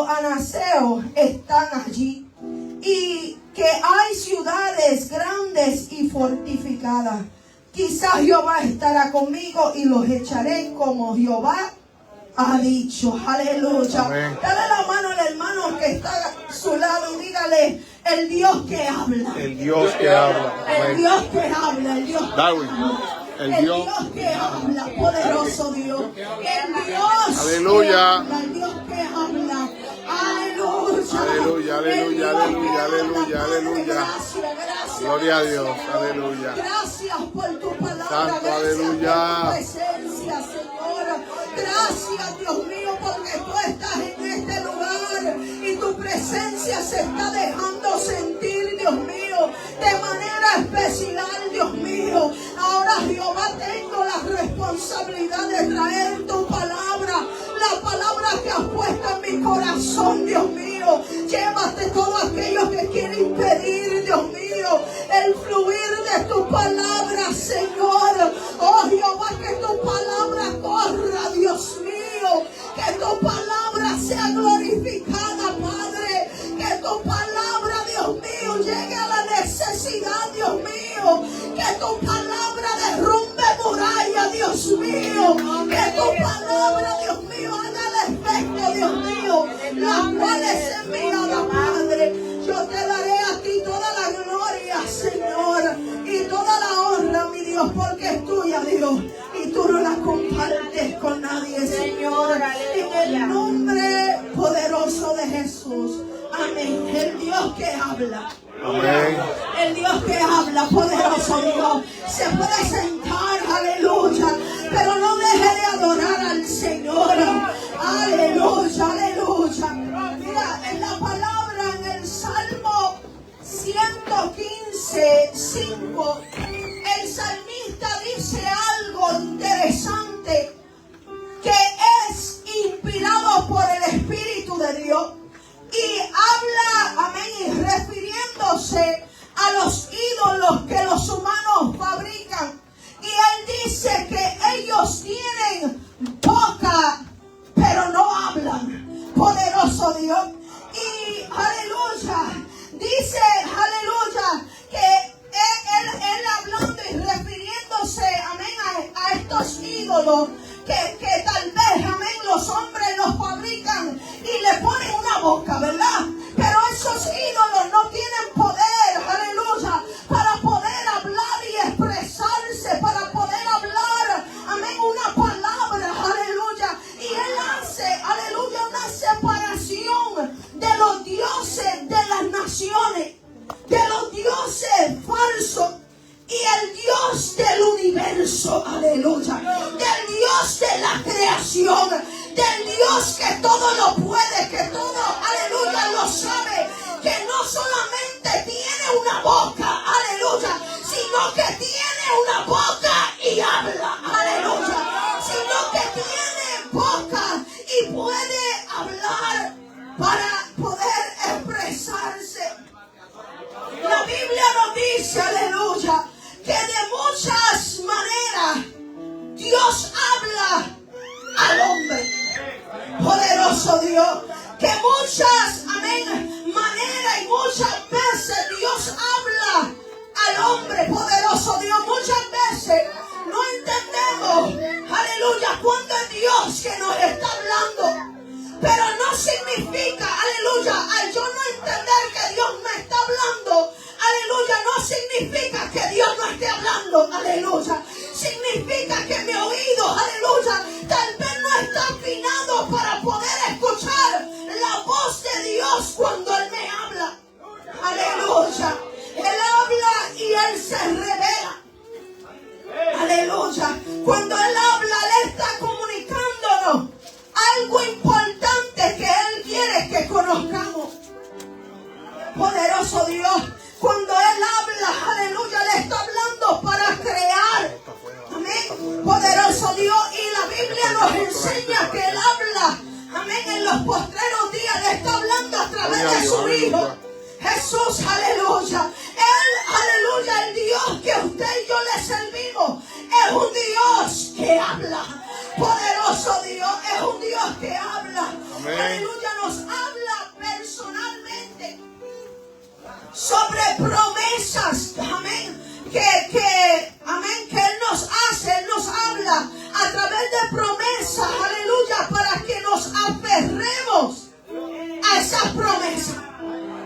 anaseos están allí, y que hay ciudades grandes y fortificadas. Quizás Jehová estará conmigo y los echaré como Jehová ha dicho. Aleluya. Amén. Dale la mano al hermano que está a su lado y dígale: el Dios que habla. El Dios que habla. El Amén. Dios que habla, el Dios que Darwin. habla. El El Dios. Dios que habla, poderoso Dios. El Dios Aleluya. que habla, el Dios que habla. Aleluya. Aleluya, aleluya, aleluya, aleluya, aleluya. Gracias. Gloria a Dios. Aleluya. Gracias por tu palabra. Santo, Gracias aleluya. por tu presencia, Señor. Gracias, Dios mío, porque tú estás en este lugar y tu presencia se está dejando sentir, Dios mío, de manera especial, Dios mío. Ahora, Jehová, tengo la responsabilidad de traer tu palabra, la palabra que has puesto en mi corazón, Dios mío. Llévate todo aquello que quiere impedir, Dios mío, el fluir de tu palabra, Señor. Oh, Jehová, que tu palabra corra, Dios mío. Que tu palabra sea glorificada, Padre. Que tu palabra, Dios mío, llegue a la necesidad, Dios mío. Que tu palabra derrumbe muralla, Dios mío. Que tu palabra, Dios mío, haga el efecto, Dios mío, la cual es enviada, Padre. Yo te daré a ti toda la gloria, Señor, y toda la honra, mi Dios, porque es tuya, Dios, y tú no la compartes con nadie, Señor. En el nombre poderoso de Jesús. Amén. El Dios que habla. Amén. El Dios que habla, poderoso Dios. Se puede sentar, aleluya, pero no deje de adorar al Señor. Aleluya, aleluya. Mira, en la palabra, en el Salmo 115, 5, el salmista dice algo interesante, que es inspirado por el Espíritu de Dios. Y habla, amén, y refiriéndose a los ídolos que los humanos fabrican. Y él dice que ellos tienen boca, pero no hablan. Poderoso Dios. Y aleluya, dice, aleluya, que él hablando y refiriéndose, amén, a estos ídolos que tal vez, amén, los hombres los fabrican y le ponen una boca, ¿verdad? Pero esos ídolos no tienen poder, aleluya, para poder hablar y expresarse, para poder hablar, amén, una palabra, aleluya. Y él hace, aleluya, una separación de los dioses de las naciones, de los dioses falsos y el Dios del universo, aleluya, del Dios de la creación, del Dios que todo lo puede, que todo, aleluya, lo sabe, que no solamente tiene una boca, aleluya, sino que tiene una boca y habla, aleluya, sino que tiene boca y puede hablar para poder expresarse. La Biblia nos dice, aleluya, que de muchas maneras Dios habla al hombre. Poderoso Dios, que muchas, amén, maneras y muchas veces Dios habla al hombre. Poderoso Dios, muchas veces no entendemos, aleluya, cuándo es Dios que nos está hablando. Pero no significa, aleluya, al yo no entender que Dios me está hablando, aleluya, no significa que Dios no esté hablando, aleluya. Significa que mi oído, aleluya, tal vez no está afinado para poder escuchar la voz de Dios cuando Él me habla. Aleluya. Él habla y Él se revela. Aleluya. Cuando Él habla, Él está comunicándonos algo importante que Él quiere que conozcamos. Poderoso Dios, cuando Él habla, aleluya, le está hablando para crear. Amén. Poderoso Dios, y la Biblia nos enseña que Él habla, amén, en los postreros días, le está hablando a través de su Hijo Jesús, aleluya. Él, aleluya, el Dios que usted y yo le servimos es un Dios que habla. Poderoso Dios, es un Dios que habla. Amén. Aleluya, nos habla sobre promesas, amén, amén, que Él nos hace, Él nos habla a través de promesas, aleluya, para que nos aferremos a esas promesas,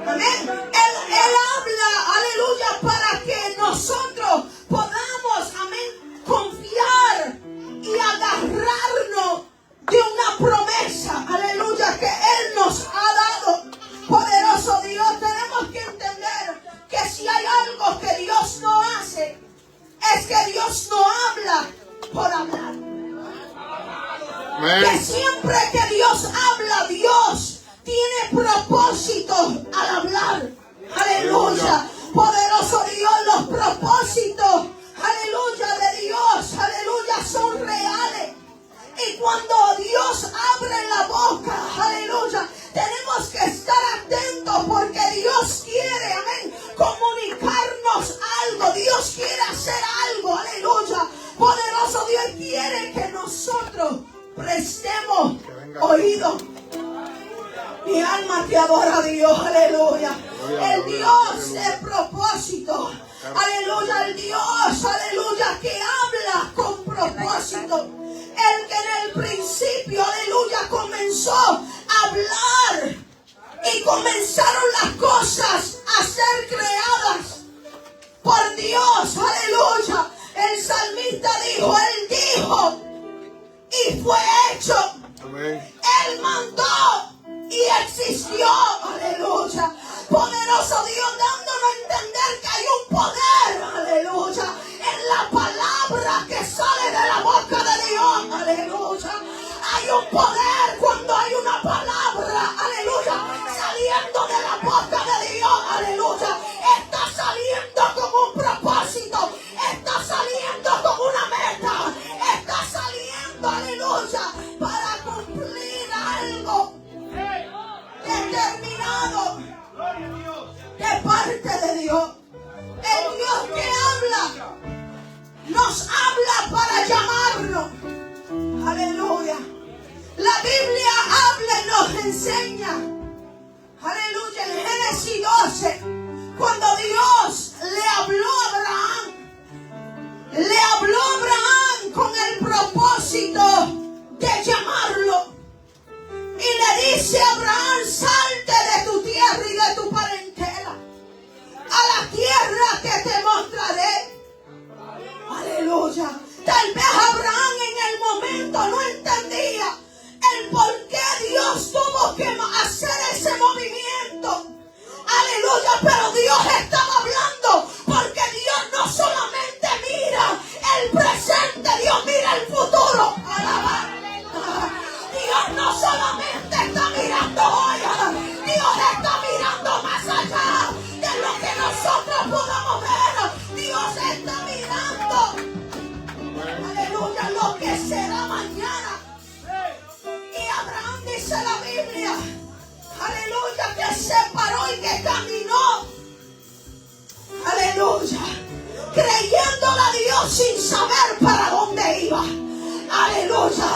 amén. Él habla, aleluya, para que nosotros podamos, amén, confiar y agarrarnos de una promesa, aleluya, que Él nos ha dado. Poderoso Dios, tenemos que entender que si hay algo que Dios no hace, es que Dios no habla por hablar. Amén. Que siempre que Dios habla, Dios tiene propósito al hablar. Aleluya. Poderoso Dios, los propósitos, aleluya, de Dios, aleluya, son reales. Y cuando Dios abre la boca, aleluya, tenemos que estar atentos porque Dios quiere, amén, comunicarnos algo. Dios quiere hacer algo, aleluya. Poderoso Dios quiere que nosotros prestemos oído. Mi alma te adora a Dios, aleluya. El Dios de propósito, aleluya, el Dios, aleluya, que habla con propósito. El que en el principio, aleluya, comenzó a hablar y comenzaron las cosas a ser creadas por Dios, aleluya. El salmista dijo, Él dijo y fue hecho. Amén. Él mandó y existió, aleluya. Poderoso Dios, dándonos a entender que hay un poder, aleluya, en la palabra que sale de la boca de Dios, aleluya. Hay un poder cuando hay una palabra, aleluya, saliendo de la boca de Dios, aleluya. Está saliendo con un propósito, está saliendo con una meta, está saliendo, aleluya, para cumplir algo determinado de parte de Dios. El Dios que habla, nos habla para llamarnos. Aleluya. La Biblia habla y nos enseña. Aleluya. En Génesis 12, cuando Dios le habló a Abraham con el propósito de llamarlo. Y le dice a Abraham, salte de tu tierra y de tu parentela a la tierra que te mostraré. Aleluya. Tal vez Abraham en el momento no entendía el por qué Dios tuvo que hacer ese movimiento. Aleluya, pero Dios estaba hablando porque Dios no solamente mira el presente, Dios mira el futuro. Alaba. Dios no solamente está mirando hoy, Dios está mirando más allá de lo que nosotros podamos ver. Dios está mirando, aleluya, lo que será mañana. Y Abraham, dice la Biblia, aleluya, que se paró y que caminó, aleluya, creyéndole a Dios sin saber para dónde iba, aleluya.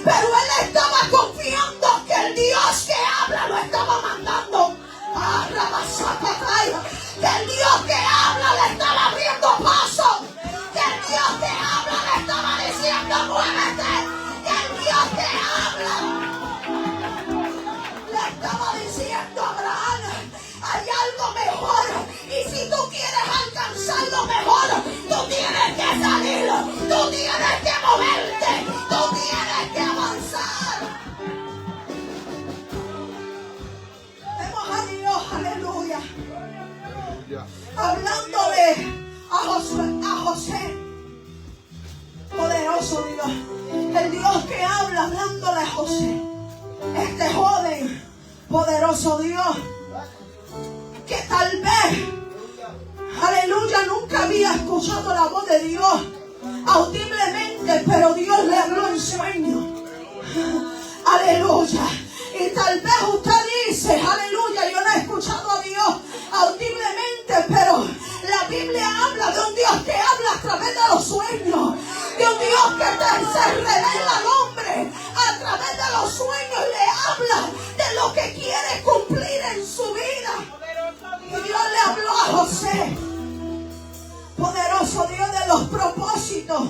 Pero él estaba confiando que el Dios que habla lo estaba mandando. Que el Dios que habla le estaba abriendo paso. Que el Dios que habla le estaba diciendo muévete. Que el Dios que habla le estaba diciendo a Abraham, hay algo mejor. Y si tú quieres alcanzar lo mejor, tú tienes que salir. Tú tienes que moverte. Tú tienes que avanzar. Vemos a Dios, aleluya, hablándole a José. Poderoso Dios. El Dios que habla hablándole a José. Este joven, poderoso Dios, que tal vez, aleluya, nunca había escuchado la voz de Dios audiblemente, pero Dios le habló en sueño. Aleluya. Y tal vez usted dice, aleluya, yo no he escuchado a Dios audiblemente, pero la Biblia habla de un Dios que habla a través de los sueños, de un Dios que se revela al hombre a través de los sueños y le habla de lo que quiere cumplir en su vida. Y Dios le José, poderoso Dios, de los propósitos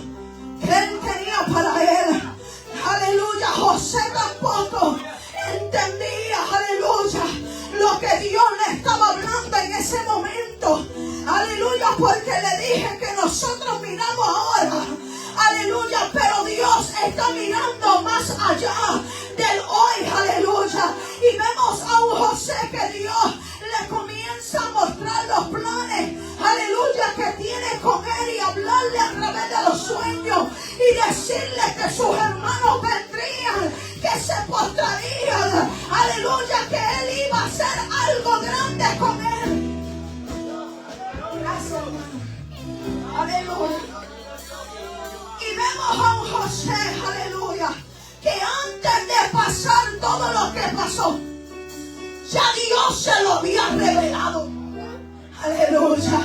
que él tenía para él. Aleluya, José tampoco entendía, aleluya, lo que Dios le estaba hablando en ese momento. Aleluya, porque le dije que nosotros miramos ahora, aleluya, pero Dios está mirando más allá del hoy, aleluya. Y vemos a un José que Dios le comienza a mostrar los planes, aleluya, que tiene con él, y hablarle a través de los sueños y decirle que sus hermanos vendrían, que se postrarían, aleluya, que él iba a hacer algo grande con él. Gracias, hermano. Aleluya. Y vemos a un José, aleluya, que antes de pasar todo lo que pasó, ya Dios se lo había revelado. Aleluya.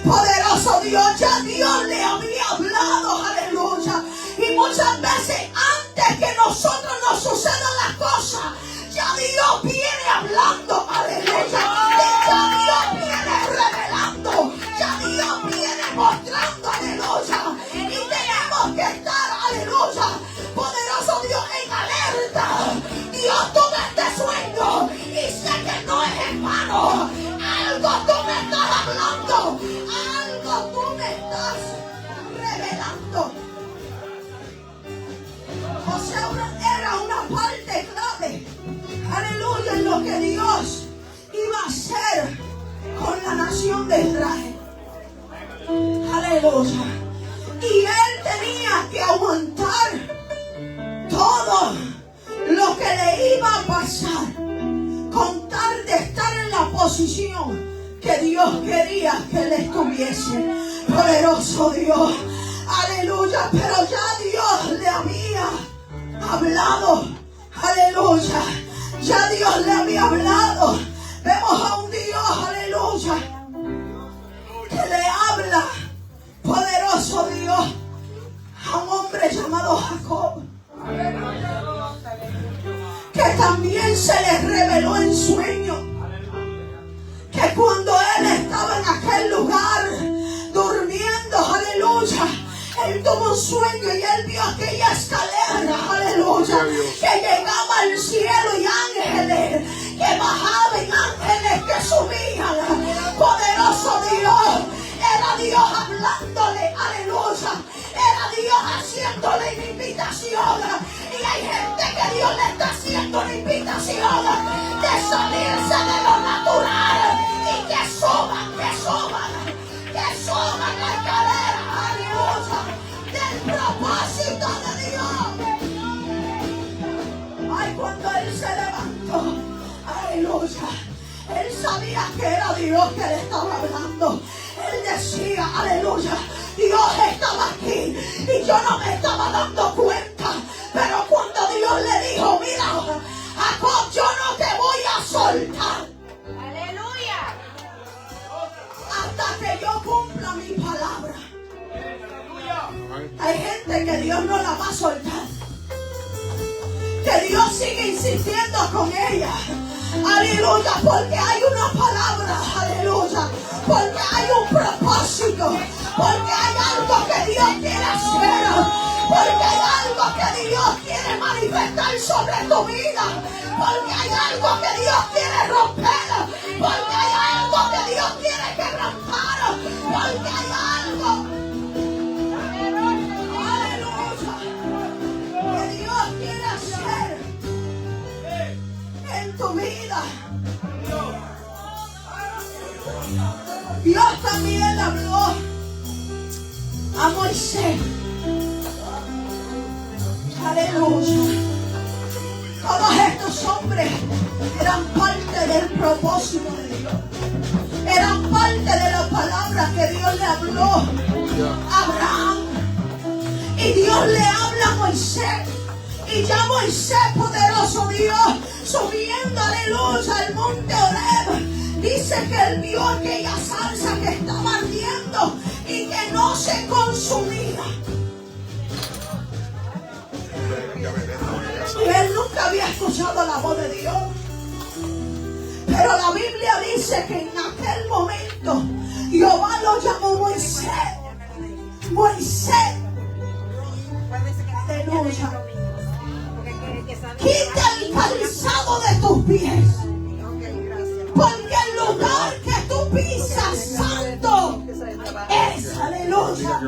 Poderoso Dios, ya Dios le había hablado. Aleluya. Y muchas veces antes que nosotros nos sucedan las cosas, ya Dios viene hablando. Aleluya. Y ya Dios viene revelando. Ya Dios viene mostrando. Aleluya. Y tenemos que estar, aleluya, poderoso Dios, en alerta. Dios, toma este sueño y sé que no es en vano. Algo tú me estás hablando, algo tú me estás revelando. José era una parte clave, aleluya, en lo que Dios iba a hacer con la nación de Israel. Aleluya. Y él tenía que aguantar todo lo que le iba a pasar, con tal de estar en la posición que Dios quería que él estuviese. Poderoso Dios, aleluya. Pero ya Dios le había hablado, aleluya, ya Dios le había hablado. Vemos a un Dios, aleluya, que le habla, poderoso Dios, a un hombre llamado Jacob, que también se le reveló en sueño, que cuando él estaba en aquel lugar durmiendo, aleluya, él tuvo un sueño y él vio aquella escalera, aleluya, que llegaba al cielo y ángeles que bajaban, ángeles que subían. Poderoso Dios, era Dios hablándole, aleluya, era Dios haciéndole una invitación. Y hay gente que Dios le está haciendo una invitación de salirse de lo natural y que suban la escalera, aleluya, del propósito de Dios. Ay, cuando él se levantó, aleluya, él sabía que era Dios que le estaba hablando. Él decía, aleluya, Dios estaba aquí y yo no me estaba dando cuenta. Pero cuando Dios le dijo, mira, Jacob, yo no te voy a soltar. Aleluya. Hasta que yo cumpla mi palabra. Hay gente que Dios no la va a soltar, que Dios sigue insistiendo con ella. Aleluya, porque hay una palabra, aleluya, porque hay un propósito, porque hay algo que Dios quiere hacer, porque hay algo que Dios quiere manifestar sobre tu vida, porque hay algo que Dios quiere romper, porque hay algo que Dios quiere quebrantar, porque hay algo, aleluya, que Dios quiere hacer en tu vida. Dios también habló a Moisés. Aleluya. Todos estos hombres eran parte del propósito de Dios. Eran parte de la palabra que Dios le habló a Abraham. Y Dios le habla a Moisés. Y ya Moisés, poderoso Dios, subiendo, aleluya, al monte Horeb, dice que él vio aquella salsa que estaba ardiendo y que no se consumía. Y él nunca había escuchado la voz de Dios. Pero la Biblia dice que en aquel momento Jehová lo llamó Moisés. Moisés. Aleluya. Quita el calzado de tus pies. Porque el lugar que tú pisas santo es, aleluya,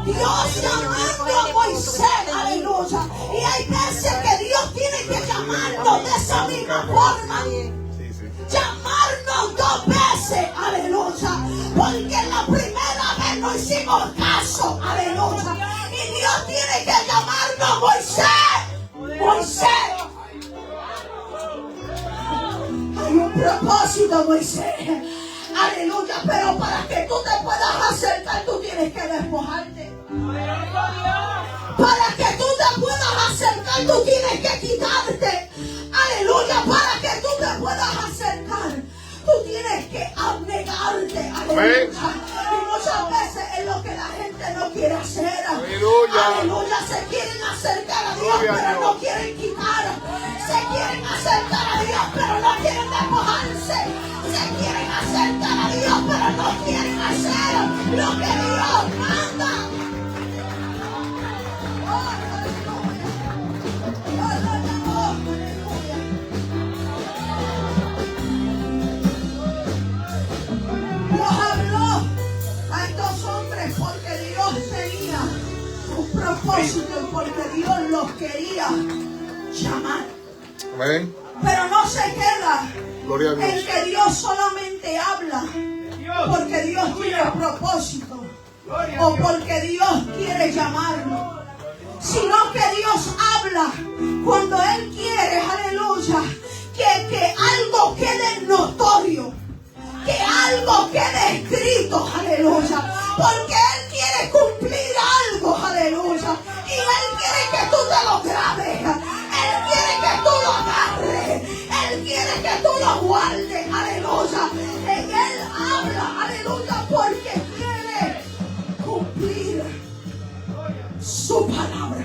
Dios llamando a Moisés, aleluya. Y hay veces que Dios tiene que llamarnos de esa misma forma. Llamarnos 2 veces, aleluya. Porque la primera vez no hicimos caso, aleluya. Y Dios tiene que llamarnos Moisés. Moisés. Hay un propósito, Moisés. Aleluya. Pero para que tú te puedas acercar, tú tienes que despojarte. Para que tú te puedas acercar, tú tienes que quitarte. Aleluya. Para que tú te puedas acercar, tú tienes que abnegarte. Aleluya. Y muchas veces es lo que la gente no quiere hacer. Aleluya. Aleluya. Se quieren acercar a Dios, Gloria a pero Dios. no quieren quitar. Se quieren acercar a Dios, pero no quieren despojarse. Se quieren acercar a Dios, pero no quieren hacer lo que Dios manda. Oh, aleluya. Oh, aleluya. Dios habló a estos hombres porque Dios tenía un propósito y porque Dios los quería llamar. Amén. Pero no se queda Gloria a en Dios. que Dios solamente habla porque Dios tiene propósito o porque Dios quiere llamarlo, sino que Dios habla cuando Él quiere, aleluya, que algo quede notorio, que algo quede escrito, aleluya, porque Él quiere cumplir algo, aleluya, y Él quiere que tú te lo grabes, Él quiere que tú lo agarres, Él quiere que tú lo guardes, aleluya. En Él habla, aleluya, porque quiere cumplir su palabra.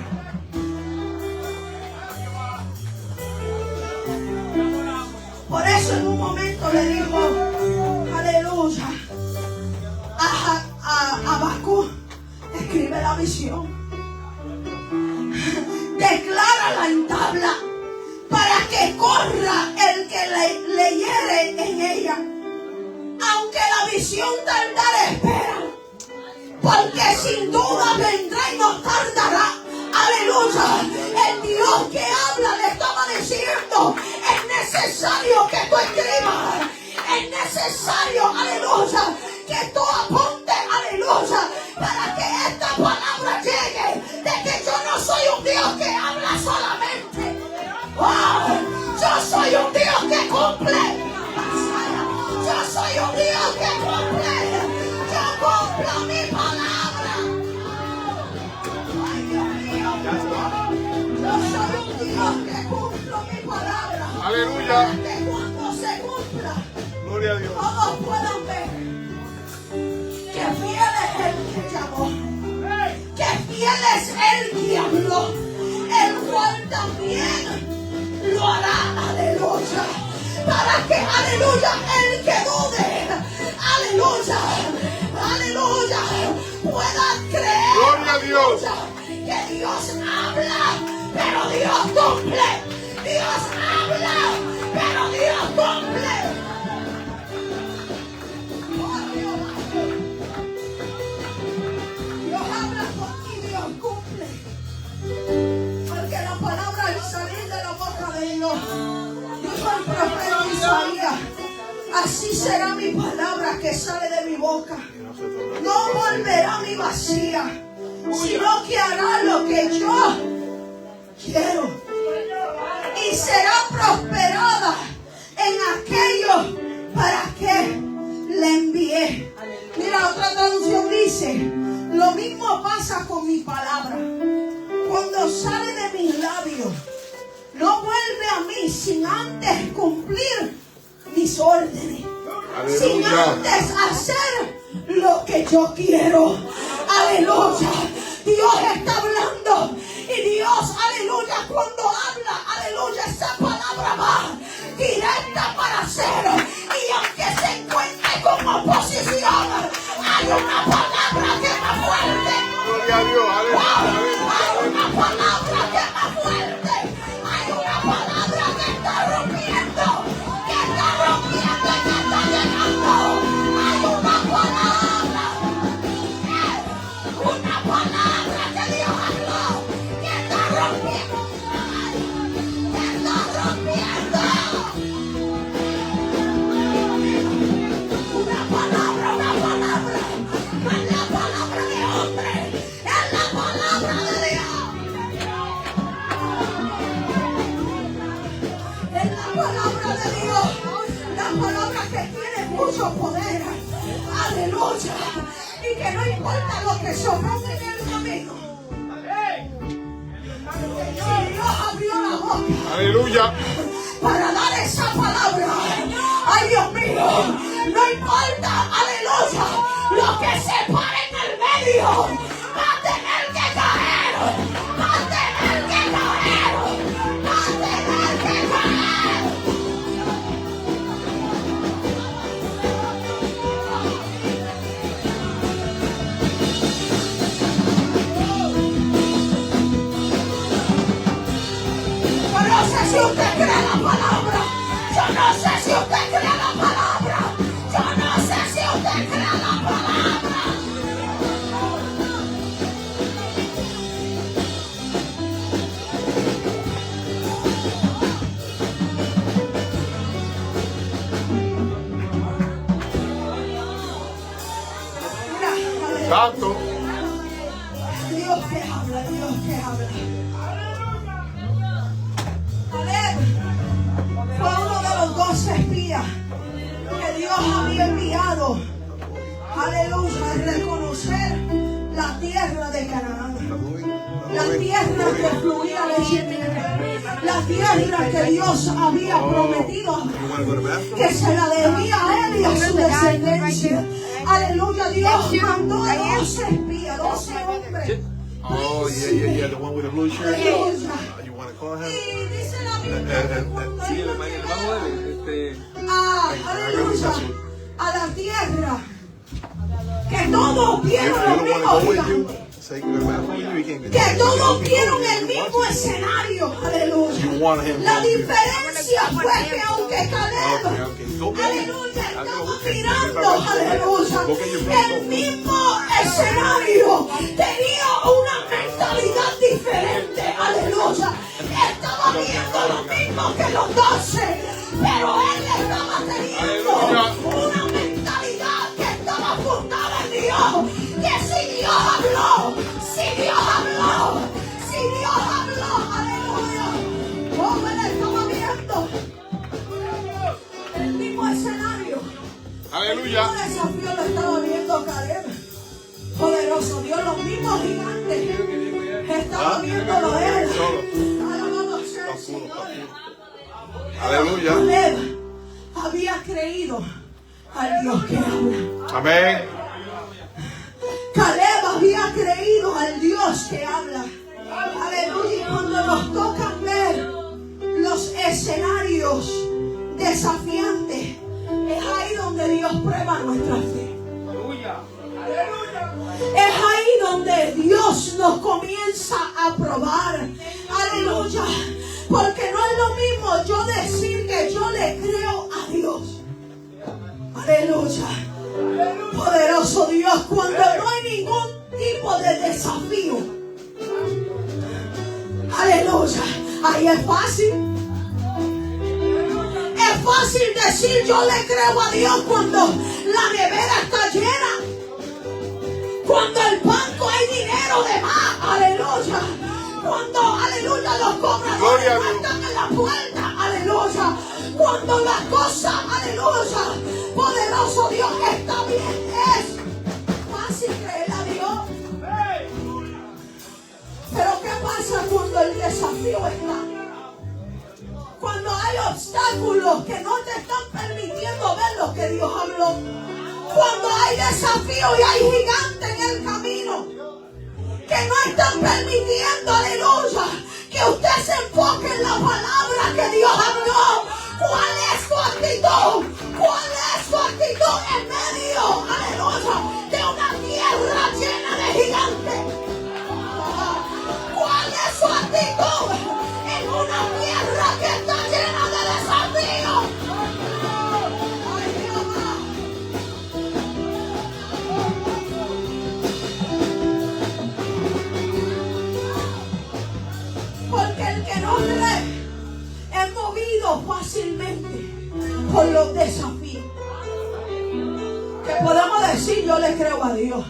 Por eso en un momento le dijo, aleluya, a Habacuc, escribe la visión, declárala en tabla, para que corra el que leyere en ella. Aunque la visión tardare, espera, porque sin duda vendrá y no tardará. Aleluya. El Dios que habla le estaba diciendo, es necesario que tú escribas, es necesario, aleluya, que tú apuntes, aleluya, para que esta palabra llegue, de que yo no soy un Dios que habla solamente. Wow, yo soy un Dios que cumple. Yo soy un Dios que cumple. Yo cumplo mi palabra. Ay, Dios mío. Yo soy un Dios que cumplo mi palabra. Aleluya. Para que cuando se cumpla, Gloria a Dios. todos puedan ver que fiel es el que llamó, que fiel es el que habló, el cual también lo hará, aleluya, para que, aleluya, el que dude, aleluya, aleluya, pueda creer, Gloria a Dios. aleluya, que Dios habla, pero Dios cumple. Dios habla, pero Dios cumple. Dios habla y Dios cumple. Porque la palabra al salir de la boca de Dios, dijo el profeta Isaías, así será mi palabra que sale de mi boca. No volverá a mi vacía, sino que hará lo que yo quiero. Y será prosperada en aquello para que le envié. Mira, otra traducción dice, lo mismo pasa con mi palabra. Cuando sale de mis labios, no vuelve a mí sin antes cumplir mis órdenes. Aleluya. Sin antes hacer lo que yo quiero. Aleluya. Dios está hablando. Y Dios, aleluya, cuando habla, aleluya, esa palabra va directa para hacer. Y aunque se encuentre con oposición, palabra de Dios, la palabra que tiene mucho poder, aleluya, y que no importa lo que se oponga en el camino. Si Dios abrió la boca, Aleluya. para dar esa palabra, ay Dios mío, no importa, aleluya, lo que se pare en el medio, va a tener que caer, va a tener que caer, va a tener que caer. Yo no sé si usted cree la palabra, yo no sé si usted cree la palabra, yo no sé si usted cree la palabra. Mira, aleluya. Santo. Dios que habla, Dios que habla. Caleb fue uno de los 12 espías que Dios había enviado, aleluya, a reconocer la tierra de Canaán, la tierra que fluía leche y miel, la tierra que Dios había prometido a Abraham, que se la debía a él y a su descendencia. Aleluya, Dios mandó a 12 espías, 12 hombres. Oh, yeah. The one with the blue shirt. Aleluya. You want to call him? Y dice la Biblia que cuando Sí, ellos el bajo de él, aleluya, a la tierra, que todos vieron lo mismo, gigantes, que todos vieron el mismo escenario, aleluya. La diferencia fue que aunque Caleb, aleluya, estaba mirando, aleluya, el mismo escenario, tenía una mentalidad diferente, aleluya. Estaba viendo lo mismo que los 12, pero él estaba teniendo una mentalidad que estaba fundada en Dios, que si Dios habló, aleluya, como él estaba viendo el mismo escenario, Aleluya. el mismo desafío lo estaba viendo Caleb. Poderoso Dios, los mismos gigantes estaba viéndolo él. Alabado sea el Señor. Aleluya. Caleb había creído al Dios que habla. Amén. Caleb había creído al Dios que habla. Aleluya. Y cuando nos tocan ver los escenarios desafiantes, es ahí donde Dios prueba nuestra fe. Es ahí donde Dios nos comienza a probar. Aleluya. Porque no es lo mismo yo decir que yo le creo a Dios. Aleluya. Poderoso Dios, cuando no hay ningún tipo de desafío. Aleluya. Ahí es fácil. Es fácil decir yo le creo a Dios cuando la nevera está llena. Cuando el banco hay dinero de más. Aleluya. Cuando, aleluya, los cobradores no están en la puerta. Aleluya. Cuando las cosas, aleluya, poderoso Dios, está bien. Es fácil creer a Dios. Pero ¿qué pasa cuando el desafío está? Cuando hay obstáculos que no te están permitiendo ver lo que Dios habló. Cuando hay desafío y hay gigantes en el camino que no están permitiendo, aleluya, que usted se enfoque en la palabra que Dios habló. ¿Cuál es tu actitud? ¿Cuál es tu actitud en medio, aleluya, de una tierra llena de gigantes? ¿Cuál es tu actitud en una tierra que está llena de desafíos? Ay, Jehová. Porque el que no cree es movido fácilmente por los desafíos. Que podemos decir yo le creo a Dios.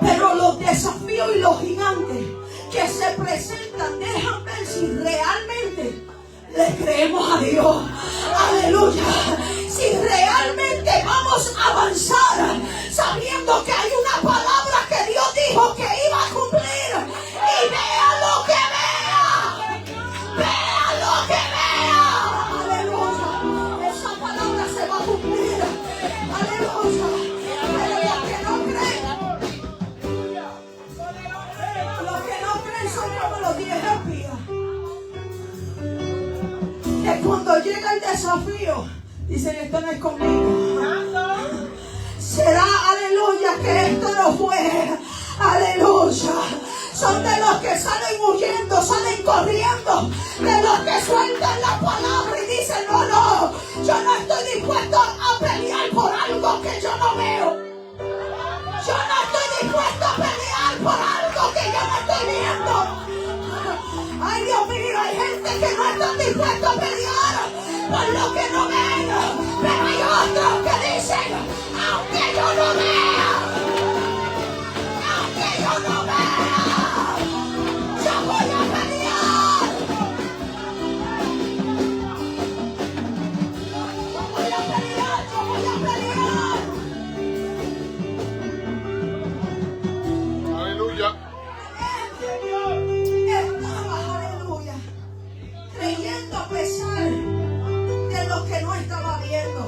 Pero los desafíos y los gigantes que se presentan dejan ver si realmente le creemos a Dios. Aleluya. Si realmente vamos a avanzar sabiendo que hay una palabra que Dios dijo que iba a cumplir, y vea lo que vea lo que vea, aleluya, esa palabra se va a cumplir, aleluya. Pero los que no creen son como los 10 espías, que cuando llega el desafío dicen: esto no es conmigo. Será, aleluya, que esto no fue. Aleluya. Son de los que salen huyendo, salen corriendo, de los que sueltan la palabra y dicen: no, no, yo no estoy dispuesto a pelear por algo que yo no veo. Yo no estoy dispuesto a pelear por algo que yo no estoy viendo. Ay, Dios mío, hay gente que no está dispuesta a pelear por lo que no ven, pero hay otros que dicen: aunque yo no vea, aunque yo no vea, yo voy a pelear. Yo voy a pelear, yo voy a pelear. Aleluya. Estaba, aleluya, creyendo a pesar de lo que no estaba viendo,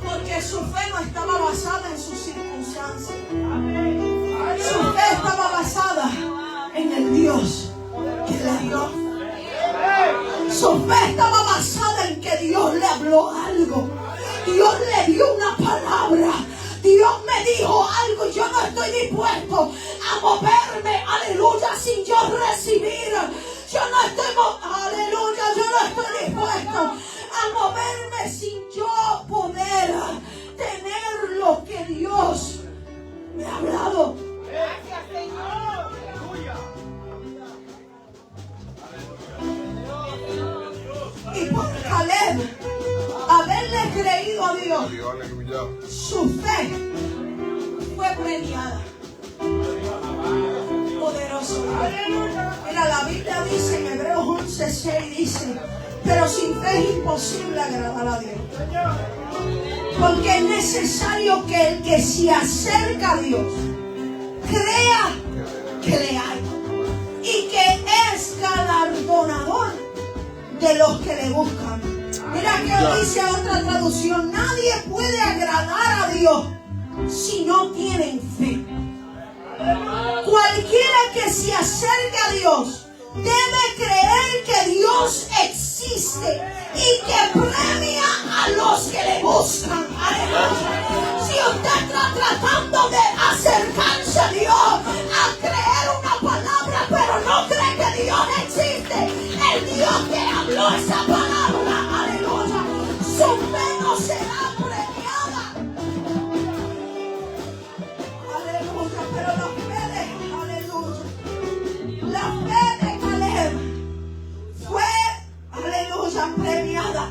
porque su fe no estaba basada en sus circunstancias. Su fe estaba basada en el Dios que le dio. Su fe estaba basada en que Dios le habló algo. Dios le dio una palabra. Dios me dijo algo y yo no estoy dispuesto a moverme, aleluya, sin yo recibir. Yo no estoy, aleluya, yo no estoy dispuesto a moverme sin yo poder tener lo que Dios me ha hablado. Gracias, Señor. Y por Caleb haberle creído a Dios, Aleluya. su fe fue premiada. Poderoso. Mira, la Biblia dice en Hebreos 11:6, dice: pero sin fe es imposible agradar a Dios. Porque es necesario que el que se acerca a Dios crea que le hay y que es galardonador de los que le buscan. Mira que dice otra traducción: nadie puede agradar a Dios si no tienen fe. Cualquiera que se acerque a Dios debe creer que Dios existe y que premia a los que le buscan. Aleluya. Si usted está tratando de acercarse a Dios, a creer una palabra, pero no cree que Dios existe, el Dios que habló esa palabra, aleluya, su fe no será premiada. Aleluya, pero la fe de Caleb fue, aleluya, premiada.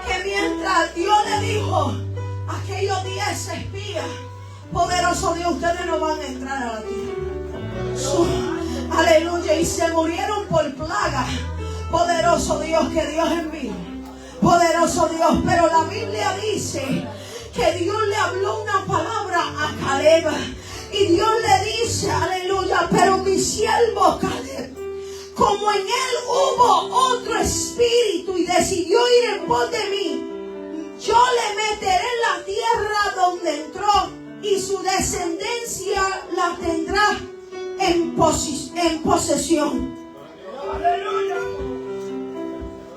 Que mientras Dios le dijo a aquellos 10 espías: poderoso Dios, ustedes no van a entrar a la tierra. Aleluya, y se murieron por plaga. Poderoso Dios, que Dios envió. Poderoso Dios, pero la Biblia dice que Dios le habló una palabra a Caleb. Y Dios le dice, aleluya: pero mi siervo Caleb, como en él hubo otro espíritu y decidió ir en pos de mí, yo le meteré en la tierra donde entró y su descendencia la tendrá en posesión.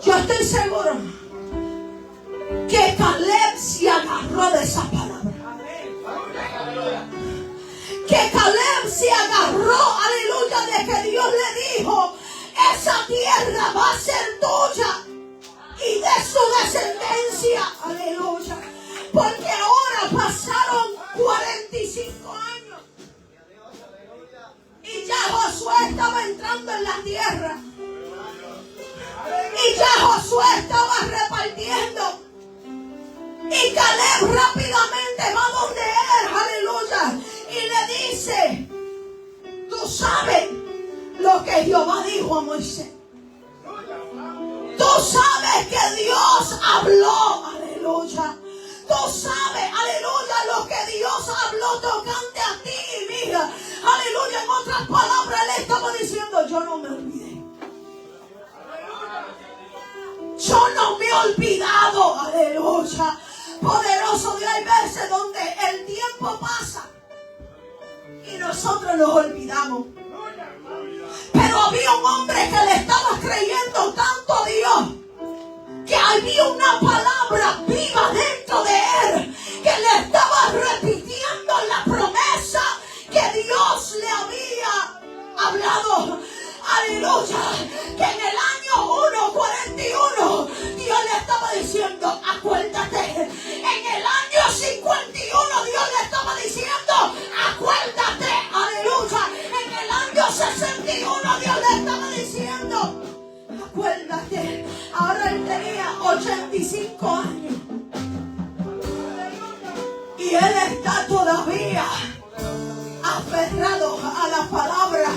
Yo estoy seguro que Caleb se agarró de esa palabra. Que Caleb se agarró, aleluya, de que Dios le dijo: esa tierra va a ser tuya y de su descendencia, aleluya. Porque ahora pasaron 45 años y ya Josué estaba entrando en la tierra y ya Josué estaba repartiendo. Y Caleb rápidamente va donde él, aleluya, y le dice: tú sabes lo que Jehová dijo a Moisés. habló, aleluya. Tú sabes, aleluya, lo que Dios habló tocante a ti y mi hija. Aleluya, en otras palabras, Él estaba diciendo, yo no me olvidé. Yo no me he olvidado, aleluya. Poderoso Dios, hay veces donde el tiempo pasa y nosotros nos olvidamos. Pero había un hombre que le estaba creyendo tanto a Dios que había una palabra viva dentro de él que le estaba repitiendo la promesa que Dios le había hablado. Aleluya, que en el año 1:41 Dios le estaba diciendo, acuérdate. En el año 51 Dios le estaba diciendo, acuérdate. Aleluya, en el año 61 Dios le estaba diciendo, acuérdate. Ahora él tenía 85 años y él está todavía aferrado a la palabra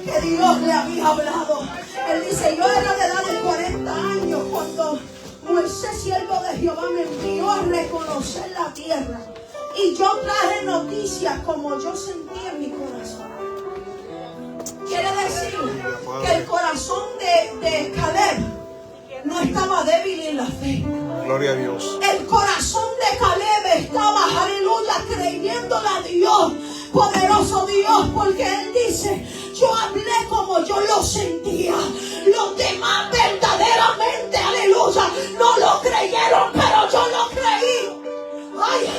que Dios le había hablado. Él dice, yo era de edad de 40 años cuando Moisés, siervo de Jehová, me envió a reconocer la tierra y yo traje noticias como yo sentí en mi corazón. Quiere decir que el corazón de Caleb no estaba débil en la fe. Gloria a Dios. El corazón de Caleb estaba, aleluya, creyéndole a Dios, poderoso Dios, porque él dice, yo hablé como yo lo sentía. Los demás verdaderamente, aleluya, no lo creyeron, pero yo lo creí. Ay,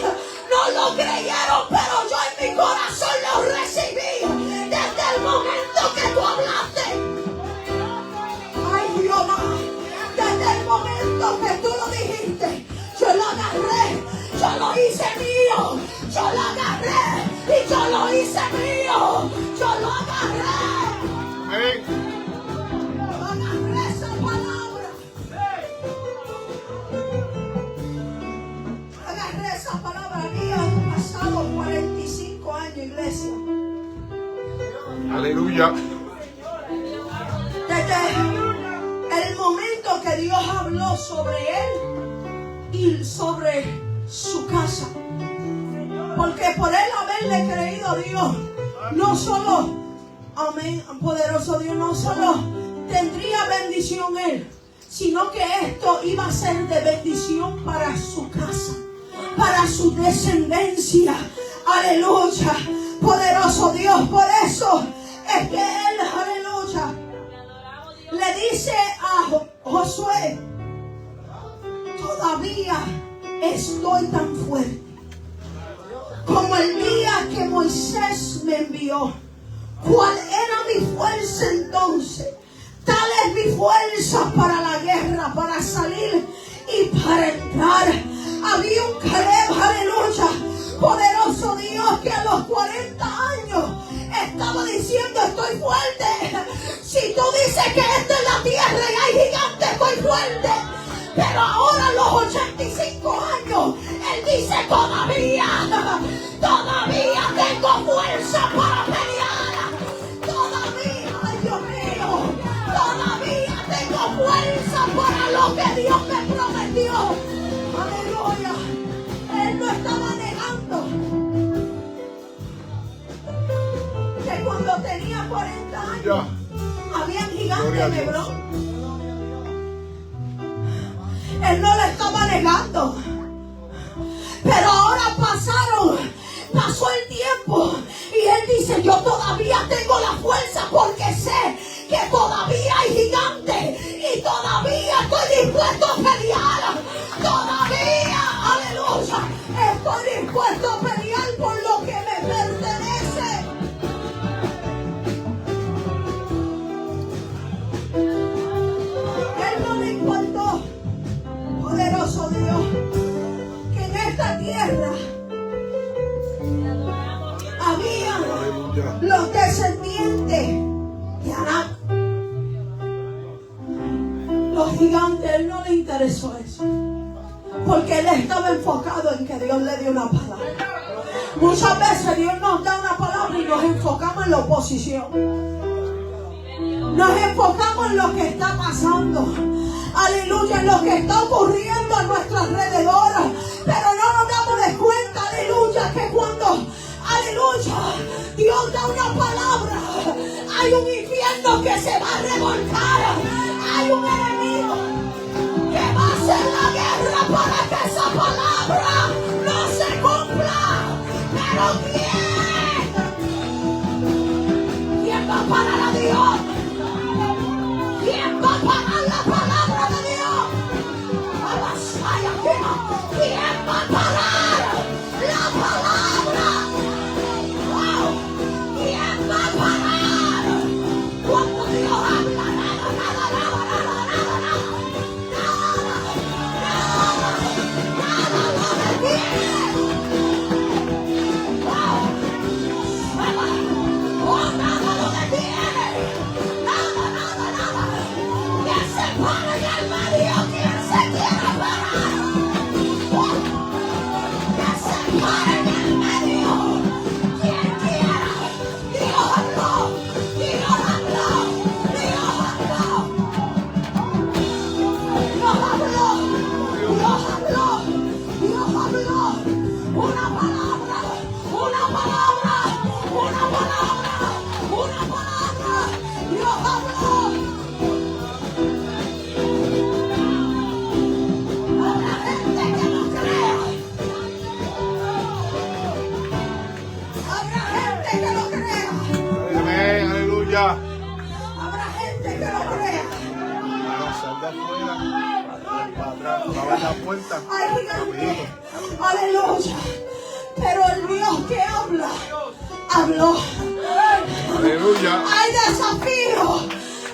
no lo creyeron, pero yo en mi corazón lo recibí. Desde el momento que tú hablaste. Ay, Dios mío. Desde el momento que tú lo dijiste, yo lo agarré, yo lo hice mío, yo lo agarré y yo lo hice mío, yo lo agarré. Amén. Yo agarré esa palabra. Agarré esa palabra mía. Han pasado 45 años, iglesia. Aleluya. Desde el momento que Dios habló sobre él y sobre su casa, porque por él haberle creído a Dios, no solo, amén, poderoso Dios, no solo tendría bendición él, sino que esto iba a ser de bendición para su casa, para su descendencia. Aleluya, poderoso Dios. Por eso es que él, aleluya, le dice a Josué, todavía estoy tan fuerte como el día que Moisés me envió. ¿Cuál era mi fuerza entonces? Tal es mi fuerza para la guerra, para salir y para entrar. Había un Caleb, aleluya, poderoso Dios, que a los 40 años estaba diciendo, estoy fuerte. Si tú dices que esta es la tierra y hay gigantes, estoy fuerte. Pero ahora a los 85 años, él dice, todavía tengo fuerza para pelear. Todavía, ay Dios mío, todavía tengo fuerza para lo que Dios me prometió. Aleluya. Él no estaba negando que cuando tenía 40 años, había gigantes en Hebrón. Él no le estaba negando. Pero ahora pasó el tiempo y él dice, yo todavía tengo la fuerza porque sé que todavía hay gigantes y todavía estoy dispuesto a pelear. Todavía, aleluya, estoy dispuesto a pelear por lo que me pertenece. Él no le importó, poderoso Dios, que en esta tierra había los descendientes de Anak. Los gigantes, él no le interesó eso, porque él estaba enfocado en que Dios le dio una palabra. Muchas veces Dios nos da una palabra y nos enfocamos en la oposición. Nos enfocamos en lo que está pasando. aleluya, en lo que está ocurriendo a nuestro alrededor. Pero no nos damos de cuenta, aleluya, que cuando, aleluya, Dios da una palabra, hay un infierno que se va a revolcar. Hay un enemigo que va a hacer la guerra para que esa palabra no se cumpla. Pero ¿quién va a parar a Dios? ¿Quién va a parar la palabra de Dios? ¿Quién va a parar la palabra? ¡Wow! ¿Quién va a parar? Cuando Dios habla, nada lo detiene. ¡Wow! ¡Oh, nada lo detiene! Nada. Que se pare en el medio quien se quiera parar. Que se pare en el medio quien quiera. Dios habló. Una palabra. Dios habló. Habrá gente que no crea. Amén, aleluya. Habrá gente que no crea. Sal de afuera. Para atrás. Abre la puerta. Ay, gigante. Aleluya. Pero el Dios que habla, habló. Aleluya. Hay desafío,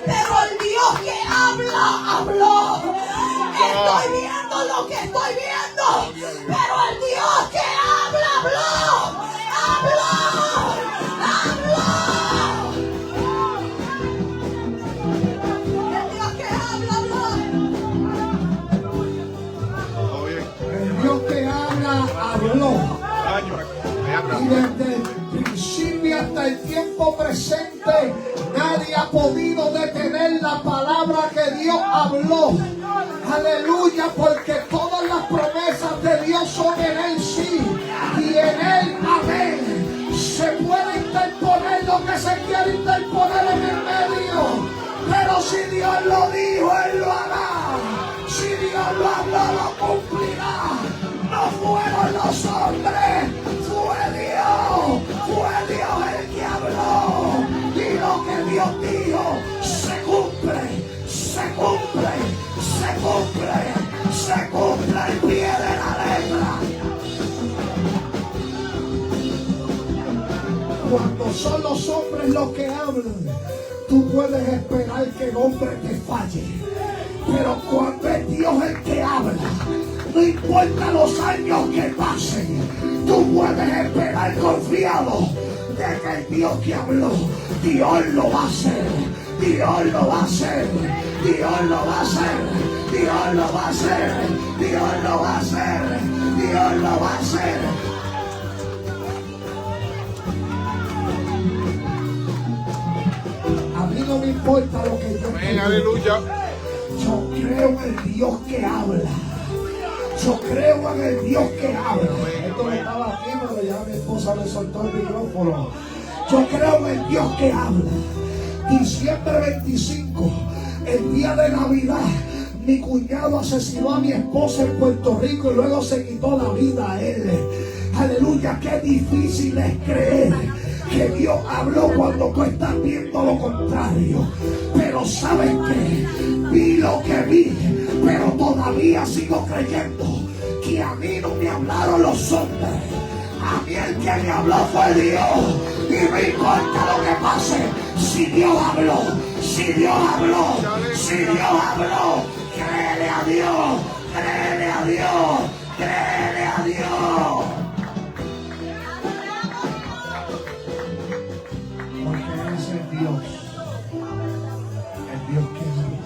pero el Dios que habla, habló. Estoy viendo lo que estoy viendo, pero el Dios que habla, habló. El Dios que habla, habló. Todo bien. El Dios que habla, habló. Y desde el principio hasta el tiempo presente, nadie ha podido detener la palabra que Dios habló. Aleluya, porque todas las promesas de Dios son en Él sí y en Él amén. Se puede interponer lo que se quiere interponer en el medio, pero si Dios lo dijo, Él lo hará. Si Dios lo habló, lo cumplirá. No fueron los hombres, fue Dios el que habló. Y lo que Dios dijo se cumple al pie de la letra. Cuando son los hombres los que hablan, tú puedes esperar que el hombre te falle. Pero cuando es Dios el que habla, no importa los años que pasen, tú puedes esperar confiado de que el Dios que habló, Dios lo va a hacer. Dios lo va a hacer. Dios lo va a hacer. Dios lo va a hacer. Dios lo va a hacer. Dios lo va a hacer. A mí no me importa lo que yo Amén, aleluya. Yo creo en el Dios que habla. Yo creo en el Dios que habla. Esto no estaba aquí, pero ya mi esposa me soltó el micrófono. Yo creo en el Dios que habla. Diciembre 25, el día de Navidad, mi cuñado asesinó a mi esposa en Puerto Rico y luego se quitó la vida a él. Aleluya, qué difícil es creer que Dios habló cuando tú estás viendo lo contrario. Pero ¿sabes qué? Vi lo que vi, pero todavía sigo creyendo que a mí no me hablaron los hombres. A mí el que me habló fue Dios. Y no importa lo que pase, si Dios habló, si Dios habló, si Dios habló, créele a Dios, créele a Dios, créele a Dios. Porque Él es el Dios que habla.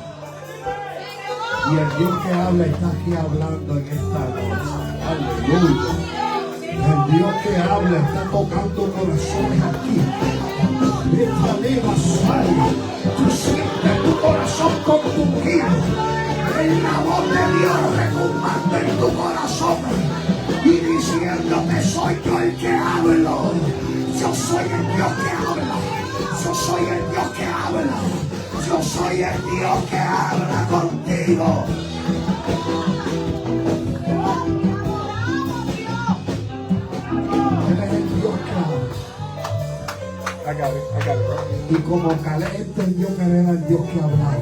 Y el Dios que habla está aquí hablando en esta noche. Aleluya. El Dios que habla está tocando corazones aquí. Esta vida sale. Tú sientes tu corazón compungido. en la voz de Dios retumbando en tu corazón y diciéndote: soy yo el que hablo. Yo soy el Dios que habla. Yo soy el Dios que habla. Yo soy el Dios que habla contigo. Él es el Dios que habla. I got it, bro. Y como Caleb entendió que él era el Dios que hablaba,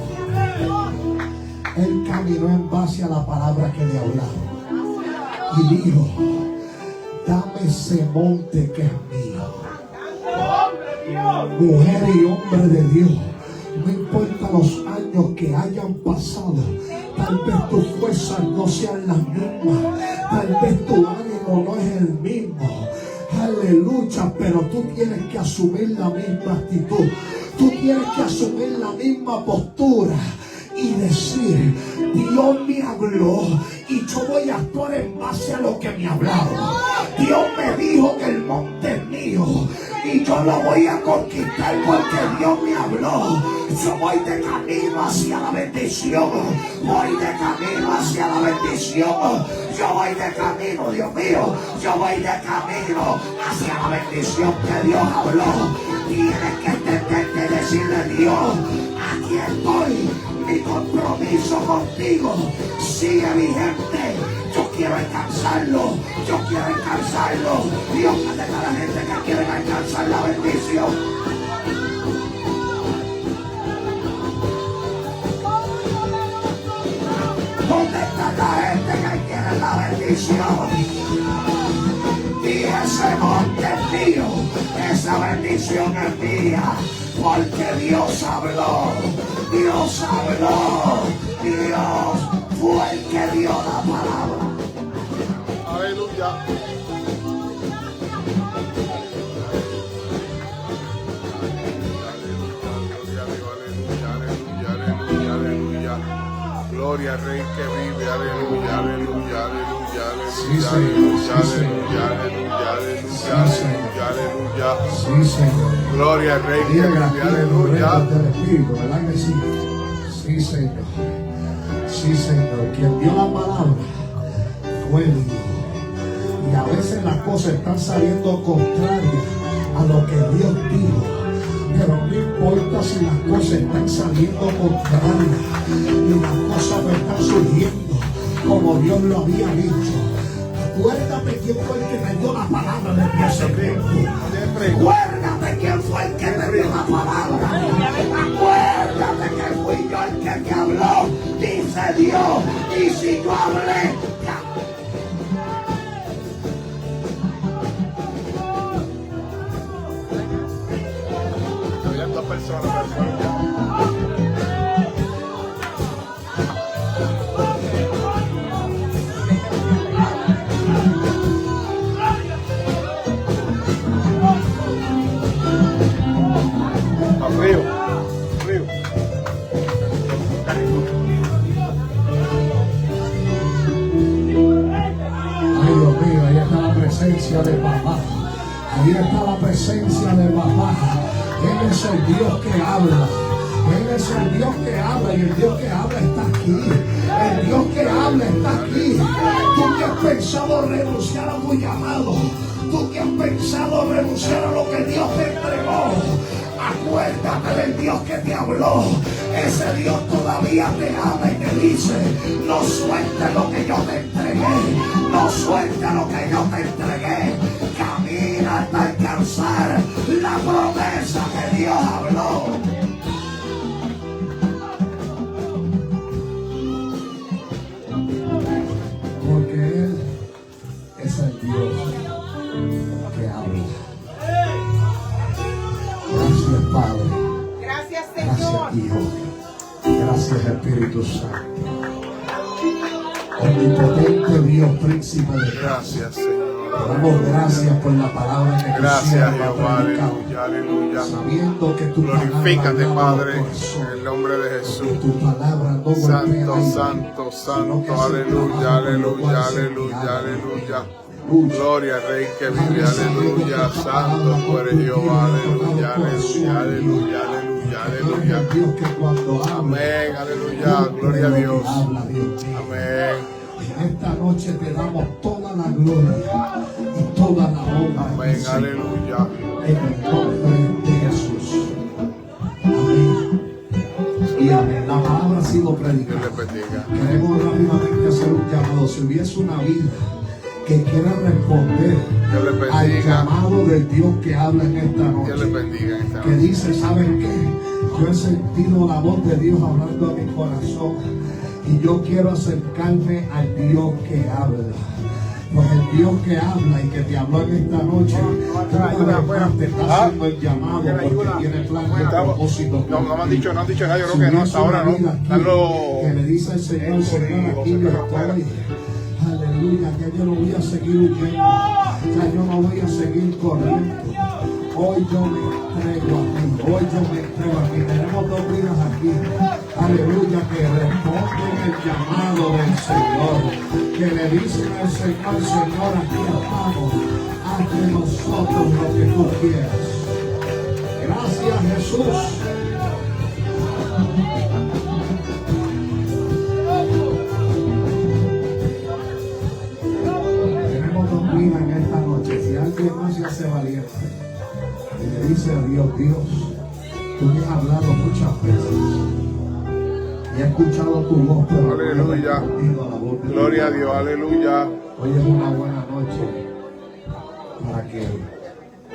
él caminó en base a la palabra que le hablaba y dijo: dame ese monte que es mío. Mujer y hombre de Dios, no importa los años que hayan pasado, tal vez tus fuerzas no sean las mismas, tal vez tu ánimo no es el mismo. Aleluya, pero tú tienes que asumir la misma actitud. Tú tienes que asumir la misma postura y decir: Dios me habló y yo voy a actuar en base a lo que me hablaron. Dios me dijo que el monte es mío y yo lo voy a conquistar porque Dios me habló. Yo voy de camino hacia la bendición. Voy de camino hacia la bendición. Yo voy de camino, Dios mío. Yo voy de camino hacia la bendición que Dios habló. Tienes que entenderte y decirle: Dios, aquí estoy. Mi compromiso contigo sigue vigente. Yo quiero alcanzarlo. Yo quiero alcanzarlo. Dios, ante a la gente que quiere alcanzar la bendición. ¿Dónde está la gente que quiere la bendición? Y ese monte es mío, esa bendición es mía, porque Dios habló, Dios habló, Dios fue el que dio la palabra. Aleluya. Gloria al Rey que vive, aleluya, aleluya, aleluya, aleluya, aleluya, aleluya, aleluya, aleluya. Sí, Señor. Gloria al Rey que vive, aleluya. Del Espíritu, ¿verdad que sí? Sí, Señor. Sí, Señor. Quien dio la palabra fue Dios. Y a veces las cosas están saliendo contrarias a lo que Dios dijo. Pero no importa si las cosas están saliendo contrarias y las cosas no están surgiendo como Dios lo había dicho. Acuérdate quién fue el que me dio la palabra desde hace tiempo. Acuérdate quién fue el que me dio la palabra. Acuérdate que fui yo el que te habló, dice Dios. Y si yo hablé, Había dos personas. Río. ay Dios mío, ahí está la presencia de papá. Ahí está la presencia de papá. Él es el Dios que habla. Él es el Dios que habla y el Dios que habla está aquí. El Dios que habla está aquí. Tú que has pensado renunciar a tu llamado. Tú que has pensado renunciar a lo que Dios te entregó. Acuérdate del Dios que te habló. Ese Dios todavía te ama y te dice: no sueltes lo que yo te entregué. No sueltes lo que yo te entregué. Camina hasta alcanzar la promesa que Dios habló. Porque Él es el Dios que habla. Gracias, Padre. Gracias, Gracias, Señor. Hijo. Gracias, Espíritu Santo. Omnipotente Dios, príncipe de paz. Gracias, Señor. Damos gracias por la palabra que Gracias, quisiera Jehová, predicar, aleluya, aleluya. sabiendo que tu Glorifícate, palabra Padre, habla al corazón, en el nombre de que Jesús. tu palabra no golpea Santo, aire, santo, sino que santo, hace aleluya, trabajo por lo cual aleluya, se aleluya, enviaba. aleluya. Aleluya. Gloria al Rey que vive, aleluya. Santo tú eres Jehová, aleluya, aleluya, aleluya, aleluya, aleluya. el Dios que cuando habla, Amén, aleluya. Gloria a Dios. habla, Dios mío. Amén. En esta noche te damos toda la gloria y toda la honra. Amén, Señor, aleluya. en el nombre de Jesús. Amén. Y amén. La palabra ha sido Dios predicada. les bendiga. Queremos rápidamente hacer un llamado. Si hubiese una vida que quiera responder Dios les al bendiga. llamado del Dios que habla en esta Dios les noche, bendiga en esta que noche. dice, ¿saben qué? Yo he sentido la voz de Dios hablando a mi corazón y yo quiero acercarme al Dios que habla. Porque el Dios que habla y que te habló en esta noche, una vez más te está haciendo el llamado porque tiene planes y propósitos. No me han dicho nada, yo creo que no, hasta ahora no. Están Que le dice el Señor, Señor, aquí yo estoy. Aleluya, que yo no voy a seguir huyendo. Ya yo no voy a seguir corriendo. Hoy yo me entrego a ti. Hoy yo me entrego a ti. Tenemos dos vidas aquí. Aleluya, que responden el llamado del Señor. Que le dicen al Señor, Señor, aquí estamos. Haz de nosotros lo que tú quieras. Gracias, Jesús. Tenemos dos vidas en esta noche. Si alguien más se hace valiente y le dice a Dios, Dios, tú me has hablado muchas veces y he escuchado tu voz, pero no he Aleluya. respondido a la voz de Gloria a Dios, aleluya. Hoy es una buena noche para que